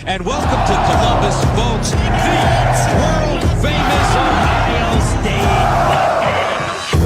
And welcome to Columbus, folks, the world-famous Ohio State Buckeyes.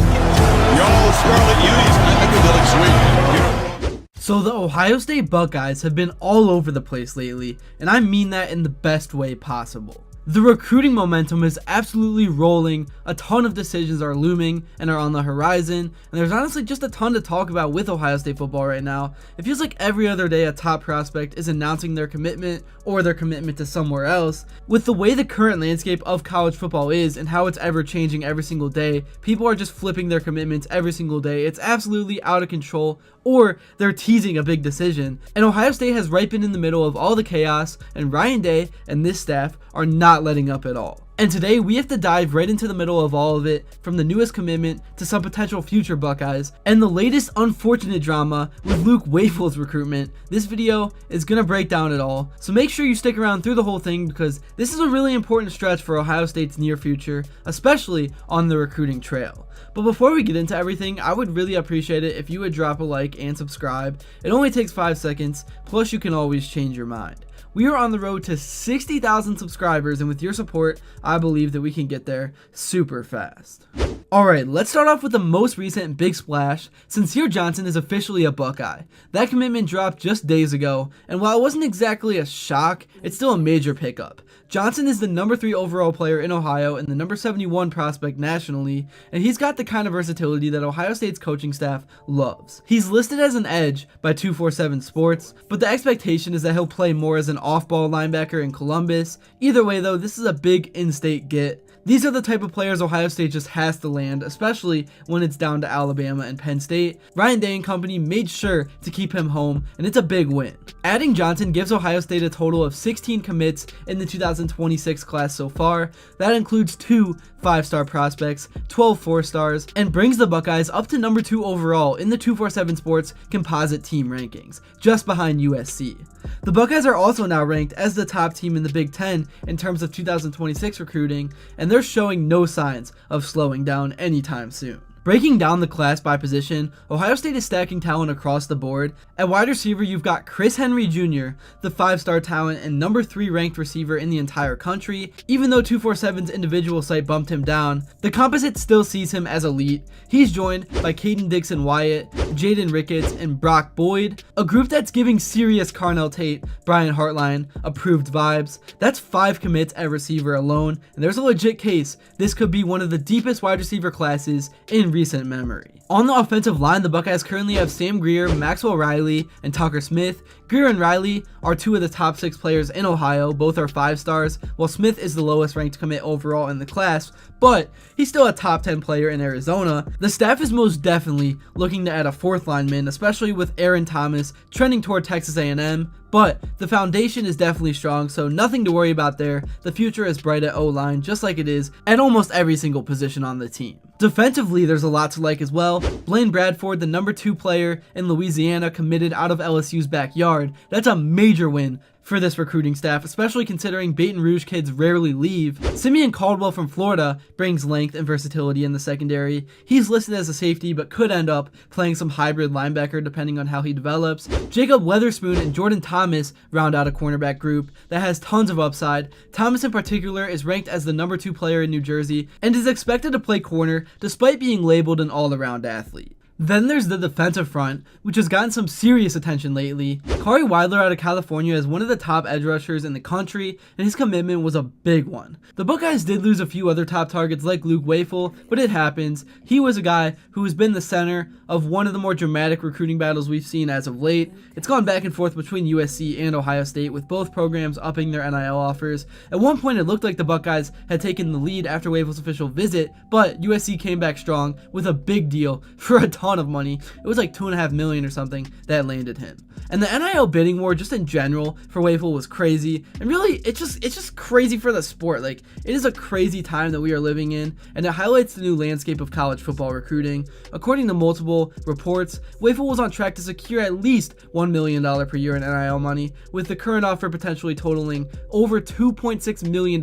Y'all Scarlet Unis, I think they'll sweet. So the Ohio State Buckeyes have been all over the place lately, and I mean that in the best way possible. The recruiting momentum is absolutely rolling, a ton of decisions are looming and are on the horizon, and there's honestly just a ton to talk about with Ohio State football right now. It feels like every other day a top prospect is announcing their commitment or their commitment to somewhere else. With the way the current landscape of college football is and how it's ever changing every single day, people are just flipping their commitments every single day. It's absolutely out of control, or they're teasing a big decision. And Ohio State has right been in the middle of all the chaos, and Ryan Day and this staff are not letting up at all. And today we have to dive right into the middle of all of it, from the newest commitment to some potential future Buckeyes, and the latest unfortunate drama with Luke Wafle's recruitment. This video is going to break down it all, so make sure you stick around through the whole thing because this is a really important stretch for Ohio State's near future, especially on the recruiting trail. But before we get into everything, I would really appreciate it if you would drop a like and subscribe. It only takes 5 seconds, plus you can always change your mind. We are on the road to 60,000 subscribers, and with your support, I believe that we can get there super fast. Alright, let's start off with the most recent big splash. Cincere Johnson is officially a Buckeye. That commitment dropped just days ago, and while it wasn't exactly a shock, it's still a major pickup. Johnson is the number 3 overall player in Ohio and the number 71 prospect nationally, and he's got the kind of versatility that Ohio State's coaching staff loves. He's listed as an edge by 247 Sports, but the expectation is that he'll play more as an off-ball linebacker in Columbus. Either way though, this is a big in-state get. These are the type of players Ohio State just has to land, especially when it's down to Alabama and Penn State. Ryan Day and company made sure to keep him home, and it's a big win. Adding Johnson gives Ohio State a total of 16 commits in the 2026 class so far. That includes 2 5-star prospects, 12 4-stars, and brings the Buckeyes up to number 2 overall in the 247 Sports composite team rankings, just behind USC. The Buckeyes are also now ranked as the top team in the Big Ten in terms of 2026 recruiting, and they're showing no signs of slowing down anytime soon. Breaking down the class by position, Ohio State is stacking talent across the board. At wide receiver, you've got Chris Henry Jr., the 5-star talent and number 3 ranked receiver in the entire country. Even though 247's individual site bumped him down, the composite still sees him as elite. He's joined by Caden Dixon-Wyatt, Jaden Ricketts, and Brock Boyd, a group that's giving serious Carnell Tate, Brian Hartline approved vibes. That's 5 commits at receiver alone, and there's a legit case this could be one of the deepest wide receiver classes in recent memory. On the offensive line, the Buckeyes currently have Sam Greer, Maxwell Riley, and Tucker Smith. Greer and Riley are 2 of the top 6 players in Ohio, both are 5-stars, while Smith is the lowest ranked commit overall in the class, but he's still a top 10 player in Arizona. The staff is most definitely looking to add a 4th lineman, especially with Aaron Thomas trending toward Texas A&M, but the foundation is definitely strong, so nothing to worry about there. The future is bright at O-line, just like it is at almost every single position on the team. Defensively, there's a lot to like as well. Blaine Bradford, the number 2 player in Louisiana, committed out of LSU's backyard. That's a major win for this recruiting staff, especially considering Baton Rouge kids rarely leave. Simeon Caldwell from Florida brings length and versatility in the secondary. He's listed as a safety, but could end up playing some hybrid linebacker depending on how he develops. Jacob Weatherspoon and Jordan Thomas round out a cornerback group that has tons of upside. Thomas in particular is ranked as the number 2 player in New Jersey and is expected to play corner despite being labeled an all-around athlete. Then there's the defensive front, which has gotten some serious attention lately. Kari Weidler out of California is one of the top edge rushers in the country, and his commitment was a big one. The Buckeyes did lose a few other top targets like Luke Wafle, but it happens. He was a guy who has been the center of one of the more dramatic recruiting battles we've seen as of late. It's gone back and forth between USC and Ohio State, with both programs upping their NIL offers. At one point it looked like the Buckeyes had taken the lead after Wafle's official visit, but USC came back strong with a big deal for a ton of money. It was like $2.5 million or something that landed him. And the NIL bidding war just in general for Wafle was crazy, and really it's just crazy for the sport. Like, it is a crazy time that we are living in, and it highlights the new landscape of college football recruiting. According to multiple reports, Wafle was on track to secure at least $1 million per year in NIL money, with the current offer potentially totaling over $2.6 million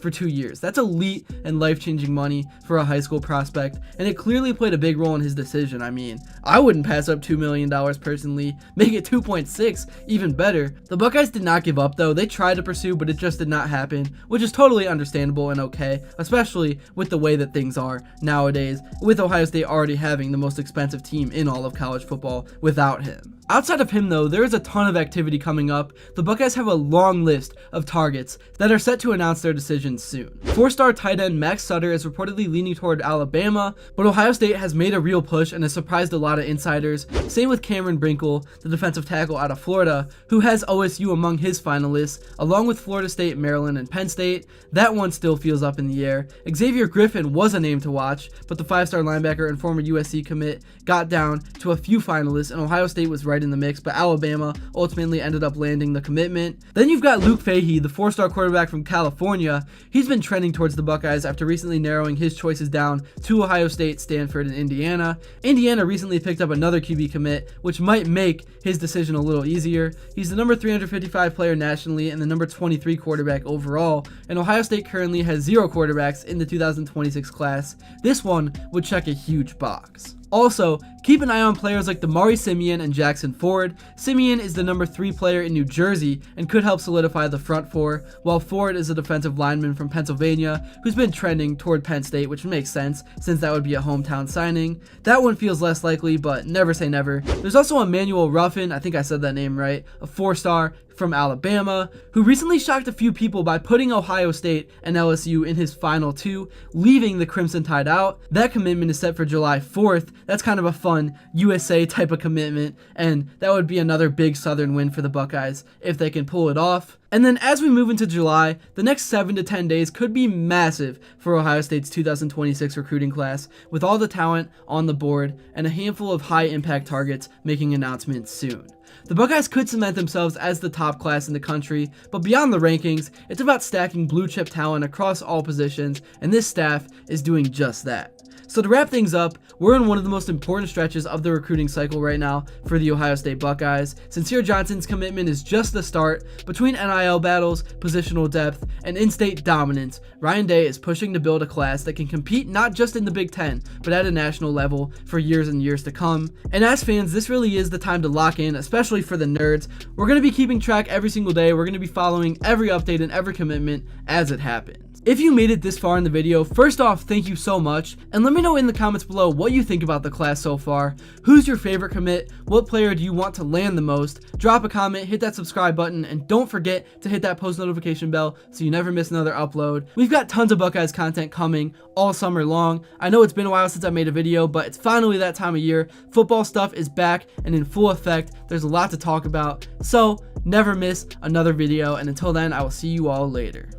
for 2 years. That's elite and life-changing money for a high school prospect, and it clearly played a big role in his decision. decision. I mean, I wouldn't pass up $2 million personally, make it 2.6 even better. The Buckeyes did not give up though. They tried to pursue, but it just did not happen, which is totally understandable and okay, especially with the way that things are nowadays, with Ohio State already having the most expensive team in all of college football without him. Outside of him though, there is a ton of activity coming up. The Buckeyes have a long list of targets that are set to announce their decisions soon. 4-star tight end Max Sutter is reportedly leaning toward Alabama, but Ohio State has made a real push and has surprised a lot of insiders. Same with Cameron Brinkle, the defensive tackle out of Florida, who has OSU among his finalists, along with Florida State, Maryland, and Penn State. That one still feels up in the air. Xavier Griffin was a name to watch, but the 5-star linebacker and former USC commit got down to a few finalists, and Ohio State was right in the mix, but Alabama ultimately ended up landing the commitment. Then you've got Luke Fahey, the 4-star quarterback from California. He's been trending towards the Buckeyes after recently narrowing his choices down to Ohio State, Stanford, and Indiana. Indiana recently picked up another QB commit, which might make his decision a little easier. He's the number 355 player nationally and the number 23 quarterback overall, and Ohio State currently has 0 quarterbacks in the 2026 class. This one would check a huge box. Also, keep an eye on players like Damari Simeon and Jackson Ford. Simeon is the number 3 player in New Jersey and could help solidify the front four, while Ford is a defensive lineman from Pennsylvania who's been trending toward Penn State, which makes sense since that would be a hometown signing. That one feels less likely, but never say never. There's also Emmanuel Ruffin, I think I said that name right, a 4-star from Alabama, who recently shocked a few people by putting Ohio State and LSU in his final 2, leaving the Crimson Tide out. That commitment is set for July 4th. That's kind of a fun USA type of commitment, and that would be another big Southern win for the Buckeyes if they can pull it off. And then as we move into July, the next 7 to 10 days could be massive for Ohio State's 2026 recruiting class, with all the talent on the board and a handful of high-impact targets making announcements soon. The Buckeyes could cement themselves as the top class in the country, but beyond the rankings, it's about stacking blue-chip talent across all positions, and this staff is doing just that. So to wrap things up, we're in one of the most important stretches of the recruiting cycle right now for the Ohio State Buckeyes. Cincere Johnson's commitment is just the start. Between NIL battles, positional depth, and in-state dominance, Ryan Day is pushing to build a class that can compete not just in the Big Ten, but at a national level for years and years to come. And as fans, this really is the time to lock in, especially for the nerds. We're going to be keeping track every single day. We're going to be following every update and every commitment as it happens. If you made it this far in the video, first off, thank you so much, and let me know in the comments below what you think about the class so far. Who's your favorite commit? What player do you want to land the most? Drop a comment, hit that subscribe button, and don't forget to hit that post notification bell so you never miss another upload. We've got tons of Buckeyes content coming all summer long. I know it's been a while since I made a video, but it's finally that time of year. Football stuff is back and in full effect. There's a lot to talk about, so never miss another video, and until then, I will see you all later.